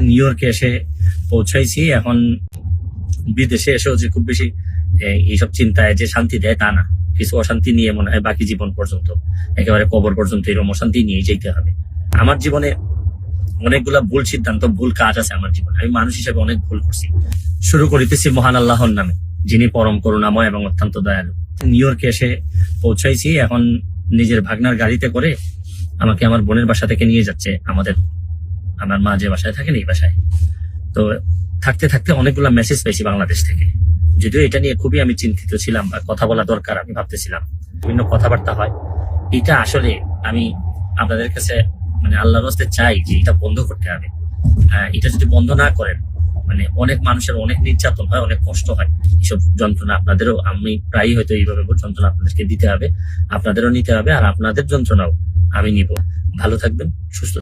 New ইয়র্কে এসে পৌঁছাইছি। এখন বিদেশে এসেও যে খুব বেশি এইসব চিন্তায় যে শান্তি দেয় তা না, কিছু অশান্তি নিয়ে মনে হয় বাকি জীবন পর্যন্ত, একেবারে কবর পর্যন্ত এরকম অশান্তি নিয়ে যেতে হবে। আমার জীবনে অনেকগুলা ভুল সিদ্ধান্ত, ভুল কাজ আছে আমার জীবনে। আমি মানুষ হিসেবে অনেক ভুল করছি। শুরু করিতেছি মহান আল্লাহর নামে, যিনি পরম করুণাময় এবং অত্যন্ত দয়ালু। নিউ ইয়র্কে এসে পৌঁছাইছি। এখন নিজের ভাগনার গাড়িতে করে আমাকে আমার বোনের বাসা থেকে নিয়ে যাচ্ছে আমার মা যে বাসায় থাকেন এই বাসায়। তো থাকতে থাকতে অনেকগুলা মেসেজ পেয়েছি বাংলাদেশ থেকে। যদিও এটা নিয়ে খুবই আমি চিন্তিত ছিলাম, বা কথা বলা দরকার আমি ভাবতেছিলাম, বিভিন্ন কথাবার্তা হয়। এটা আসলে আমি আপনাদের কাছে মানে আল্লাহর রাস্তে চাই যে এটা বন্ধ করতে হবে। এটা যদি বন্ধ না করেন, মানে অনেক মানুষের অনেক নির্যাতন হয়, অনেক কষ্ট হয়। এইসব যন্ত্রণা আপনাদেরও, আমি প্রায়ই হয়তো এইভাবে যন্ত্রণা আপনাদেরকে দিতে হবে, আপনাদেরও নিতে হবে, আর আপনাদের যন্ত্রণাও আমি নিব। ভালো থাকবেন, সুস্থ